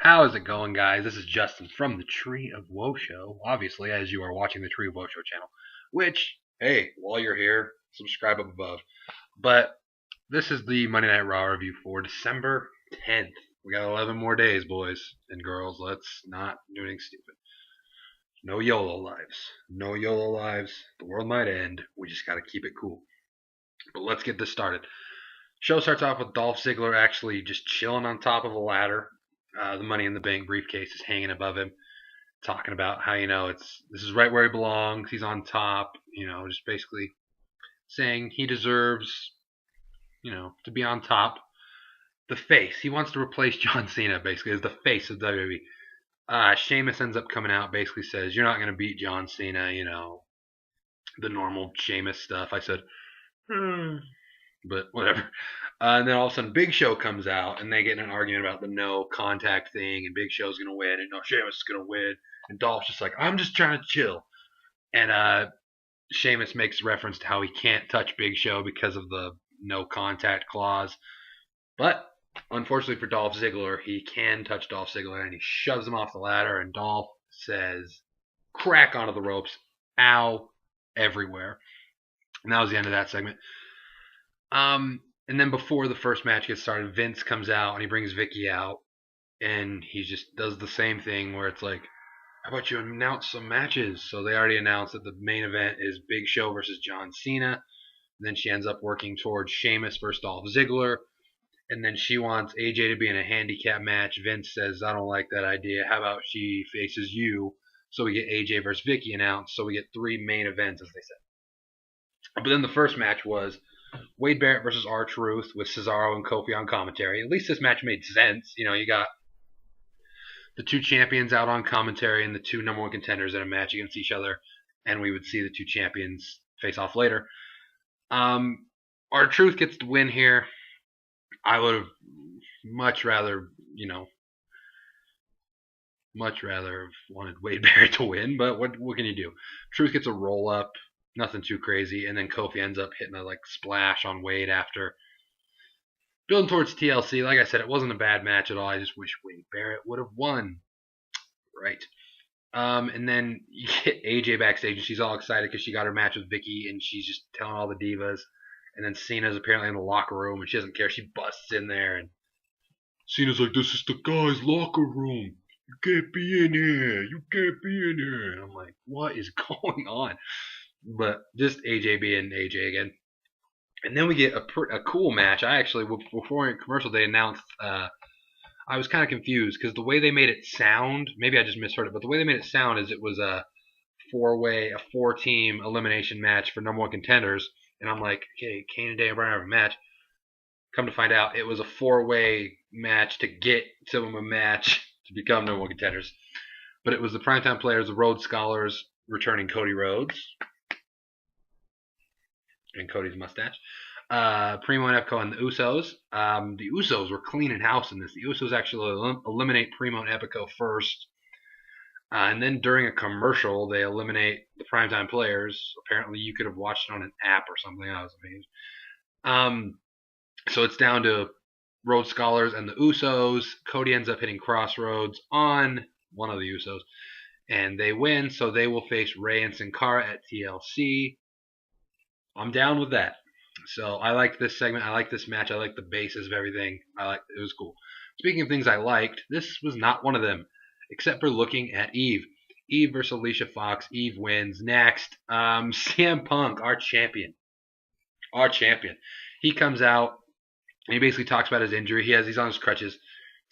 How is it going, guys? This is Justin from the Tree of Woe Show. Obviously, as you are watching the Tree of Woe Show channel, which, hey, while you're here, subscribe up above. But this is the Monday Night Raw review for December 10th. We got 11 more days, boys and girls. Let's not do anything stupid. No YOLO lives. No YOLO lives. The world might end. We just got to keep it cool. But let's get this started. Show starts off with Dolph Ziggler actually just chilling on top of a ladder. The Money in the Bank briefcase is hanging above him, talking about how this is right where he belongs. He's on top. Just basically saying he deserves, to be on top. The face. He wants to replace John Cena basically as the face of WWE. Sheamus ends up coming out, basically says you're not going to beat John Cena. The normal Sheamus stuff. I said, but whatever. And then all of a sudden, Big Show comes out, and they get in an argument about the no contact thing, and Big Show's going to win, and no, Sheamus is going to win. And Dolph's just like, I'm just trying to chill. And Sheamus makes reference to how he can't touch Big Show because of the no contact clause. But unfortunately for Dolph Ziggler, he can touch Dolph Ziggler, and he shoves him off the ladder, and Dolph says, crack onto the ropes. Ow, everywhere. And that was the end of that segment. And then before the first match gets started, Vince comes out and he brings Vicky out, and he just does the same thing where it's like, how about you announce some matches? So they already announced that the main event is Big Show versus John Cena. And then she ends up working towards Sheamus versus Dolph Ziggler. And then she wants AJ to be in a handicap match. Vince says, I don't like that idea. How about she faces you? So we get AJ versus Vicky announced. So we get 3 main events, as they said. But then the first match was Wade Barrett versus R-Truth with Cesaro and Kofi on commentary. At least this match made sense. You got the 2 champions out on commentary and the 2 number 1 contenders in a match against each other, and we would see the 2 champions face off later. R-Truth gets the win here. I would have much rather wanted Wade Barrett to win, but what can you do? Truth gets a roll up. Nothing too crazy, and then Kofi ends up hitting a splash on Wade after. Building towards TLC, like I said, it wasn't a bad match at all. I just wish Wade Barrett would have won. Right. And then you get AJ backstage, and she's all excited because she got her match with Vicky, and she's just telling all the divas. And then Cena's apparently in the locker room, and she doesn't care. She busts in there, and Cena's like, this is the guys' locker room. You can't be in here. You can't be in here. And I'm like, what is going on? But just AJ being AJ again. And then we get a cool match. I actually, before in commercial, they announced, I was kind of confused because the way they made it sound, maybe I just misheard it, but the way they made it sound is it was a 4-team elimination match for number 1 contenders. And I'm like, okay, Kane and Daniel Bryan have a match. Come to find out, it was a 4-way match to get to a match to become number 1 contenders. But it was the Primetime Players, the Rhodes Scholars, returning Cody Rhodes. And Cody's mustache. Primo and Epico and the Usos. The Usos were cleaning house in this. The Usos actually eliminate Primo and Epico first. And then during a commercial, they eliminate the Primetime Players. Apparently, you could have watched it on an app or something. I was amazed. So it's down to Rhodes Scholars and the Usos. Cody ends up hitting Crossroads on one of the Usos. And they win, so they will face Rey and Sin Cara at TLC. I'm down with that. So I liked this segment. I liked this match. I liked the basis of everything. It was cool. Speaking of things I liked, this was not one of them, except for looking at Eve. Eve versus Alicia Fox. Eve wins. Next, CM Punk, our champion. He comes out and he basically talks about his injury. He's on his crutches.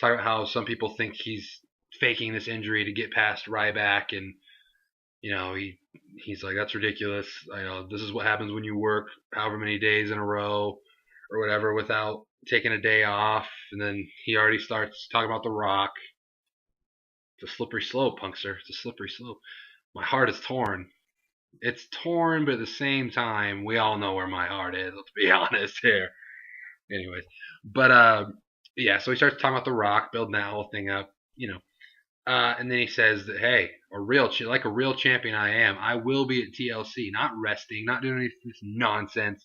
Talking about how some people think he's faking this injury to get past Ryback, and he's like, that's ridiculous. This is what happens when you work however many days in a row or whatever without taking a day off. And then he already starts talking about The Rock. It's a slippery slope, Punkster. It's a slippery slope. My heart is torn. It's torn, but at the same time, we all know where my heart is. Let's be honest here. Anyways, but yeah, so he starts talking about The Rock, building that whole thing up, and then he says that, hey, like a real champion I am, I will be at TLC, not resting, not doing any of this nonsense.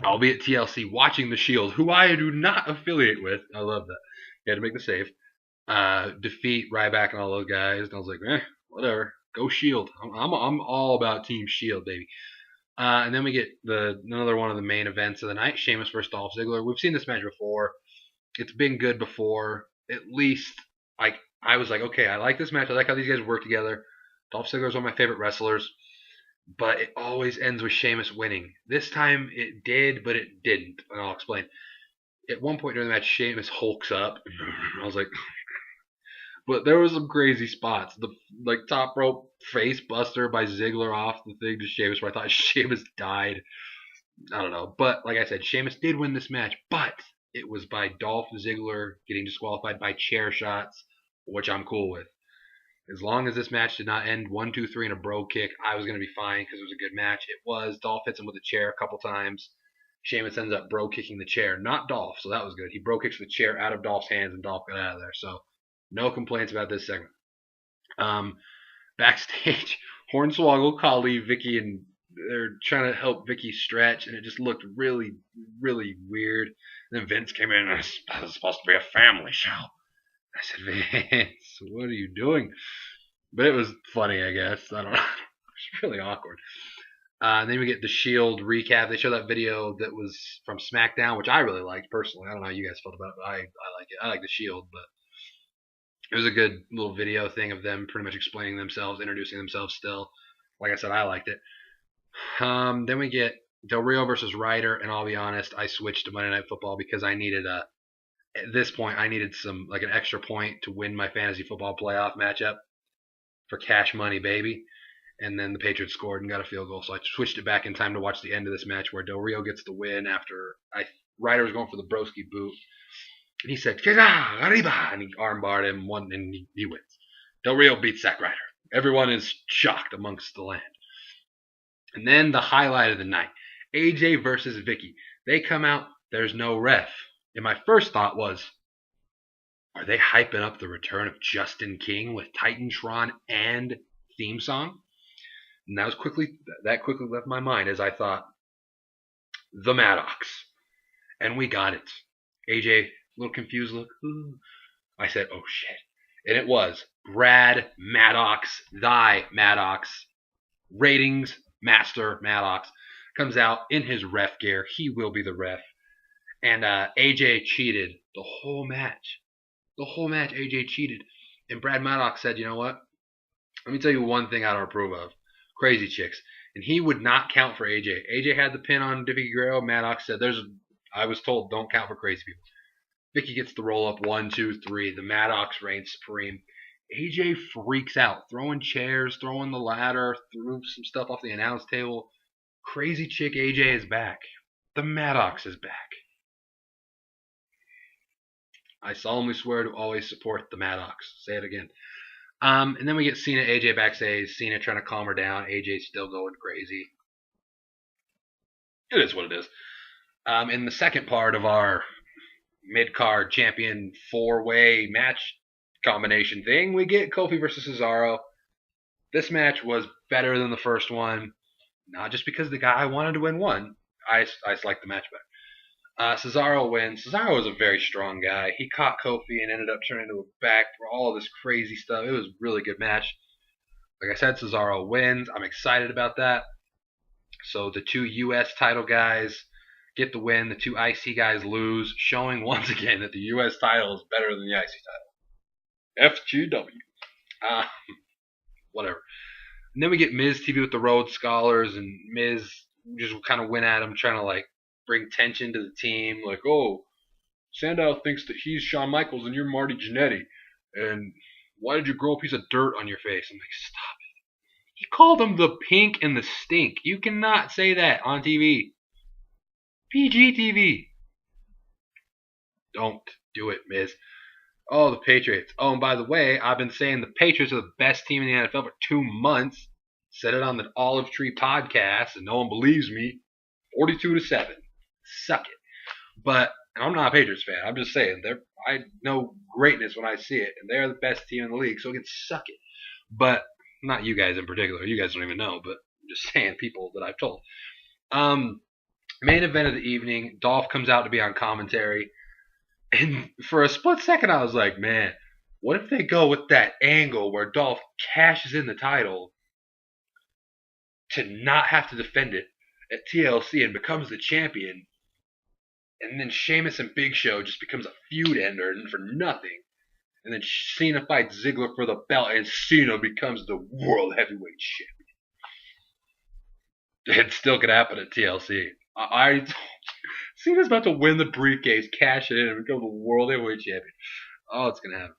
I'll be at TLC watching the Shield, who I do not affiliate with. I love that. You had to make the save. Defeat Ryback and all those guys. And I was like, whatever. Go Shield. I'm all about Team Shield, baby. And then we get another one of the main events of the night, Sheamus versus Dolph Ziggler. We've seen this match before. It's been good before. At least I was like, okay, I like this match. I like how these guys work together. Dolph Ziggler is one of my favorite wrestlers, but it always ends with Sheamus winning. This time it did, but it didn't, and I'll explain. At one point during the match, Sheamus hulks up. I was like, but there was some crazy spots. The top rope face buster by Ziggler off the thing to Sheamus, where I thought Sheamus died. I don't know, but like I said, Sheamus did win this match, but it was by Dolph Ziggler getting disqualified by chair shots, which I'm cool with. As long as this match did not end 1-2-3 in a bro kick, I was going to be fine because it was a good match. It was. Dolph hits him with a chair a couple times. Sheamus ends up bro kicking the chair, not Dolph, so that was good. He bro kicks the chair out of Dolph's hands and Dolph got out of there. So no complaints about this segment. Backstage, Hornswoggle, Khali, Vicky, and they're trying to help Vicky stretch, and it just looked really, really weird. And then Vince came in and it was supposed to be a family show. I said, Vince, what are you doing? But it was funny, I guess. I don't know. It's really awkward. And then we get the Shield recap. They show that video that was from SmackDown, which I really liked personally. I don't know how you guys felt about it, but I like it. I like the Shield, but it was a good little video thing of them pretty much explaining themselves, introducing themselves still. Like I said, I liked it. Then we get Del Rio versus Ryder, and I'll be honest, I switched to Monday Night Football because I needed at this point, I needed some an extra point to win my fantasy football playoff matchup for cash money, baby. And then the Patriots scored and got a field goal, so I switched it back in time to watch the end of this match where Del Rio gets the win after Ryder was going for the broski boot. And he said, arriba, and he armbarred him, and he wins. Del Rio beats Zack Ryder. Everyone is shocked amongst the land. And then the highlight of the night, AJ versus Vicky. They come out, there's no ref. And my first thought was, are they hyping up the return of Justin King with Titantron and theme song? And that quickly left my mind as I thought, the Maddox. And we got it. AJ, a little confused look. Ooh. I said, oh shit. And it was Brad Maddox, thy Maddox, ratings master Maddox, comes out in his ref gear. He will be the ref. And AJ cheated the whole match. The whole match, AJ cheated. And Brad Maddox said, you know what? Let me tell you one thing I don't approve of. Crazy chicks. And he would not count for AJ. AJ had the pin on Vicky Guerrero. Maddox said, I was told don't count for crazy people. Vicky gets the roll up 1, 2, 3. The Maddox reigns supreme. AJ freaks out, throwing chairs, throwing the ladder, threw some stuff off the announce table. Crazy chick AJ is back. The Maddox is back. I solemnly swear to always support the Maddox. Say it again. And then we get Cena, AJ backstage. Cena trying to calm her down. AJ's still going crazy. It is what it is. In the second part of our mid-card champion 4-way match combination thing, we get Kofi versus Cesaro. This match was better than the first one. Not just because the guy I wanted to win won. I just liked the match better. Cesaro wins. Cesaro was a very strong guy. He caught Kofi and ended up turning to a back for all this crazy stuff. It was a really good match. Like I said, Cesaro wins. I'm excited about that. So the 2 U.S. title guys get the win. The 2 IC guys lose, showing once again that the U.S. title is better than the IC title. FGW. Whatever. And then we get Miz TV with the Rhodes Scholars, and Miz just kind of went at him, trying to bring tension to the team. Like, oh, Sandow thinks that he's Shawn Michaels and you're Marty Jannetty. And why did you grow a piece of dirt on your face? I'm like, stop it. He called him the pink and the stink. You cannot say that on TV. PG TV. Don't do it, Miz. Oh, the Patriots. Oh, and by the way, I've been saying the Patriots are the best team in the NFL for 2 months. Said it on the Olive Tree podcast, and no one believes me. 42-7. Suck it. But I'm not a Patriots fan. I'm just saying I know greatness when I see it, and they're the best team in the league, so it can suck it. But not you guys in particular. You guys don't even know, but I'm just saying people that I've told. Main event of the evening, Dolph comes out to be on commentary. And for a split second, I was like, man, what if they go with that angle where Dolph cashes in the title to not have to defend it at TLC and becomes the champion, and then Sheamus and Big Show just becomes a feud ender for nothing, and then Cena fights Ziggler for the belt, and Cena becomes the World Heavyweight Champion. It still could happen at TLC. Cena's about to win the briefcase, cash it in, and become the World Heavyweight Champion. Oh, it's gonna happen.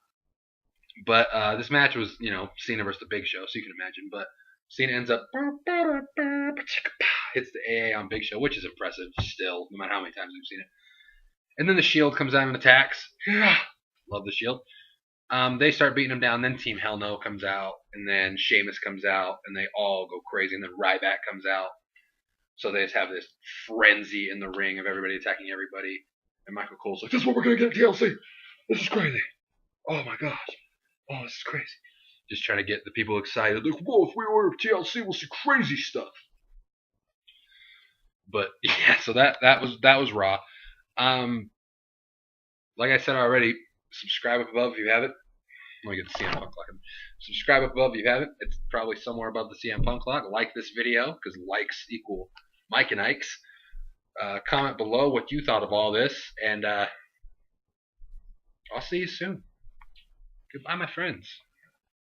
But this match was, Cena versus the Big Show, so you can imagine. But Cena ends up hits the AA on Big Show, which is impressive still, no matter how many times we've seen it. And then the Shield comes out and attacks. Love the Shield. They start beating him down. Then Team Hell No comes out, and then Sheamus comes out, and they all go crazy. And then Ryback comes out. So they just have this frenzy in the ring of everybody attacking everybody. And Michael Cole's like, "This is what we're gonna get at TLC. This is crazy. Oh my gosh. Oh, this is crazy." Just trying to get the people excited. Like, whoa, if we order TLC, we'll see crazy stuff. But yeah, so that was Raw. Like I said already, subscribe up above if you haven't. Let me get the CM Punk clock. Subscribe up above if you haven't. It's probably somewhere above the CM Punk clock. Like this video, because likes equal Mike and Ike's. Comment below what you thought of all this, and I'll see you soon. Goodbye, my friends.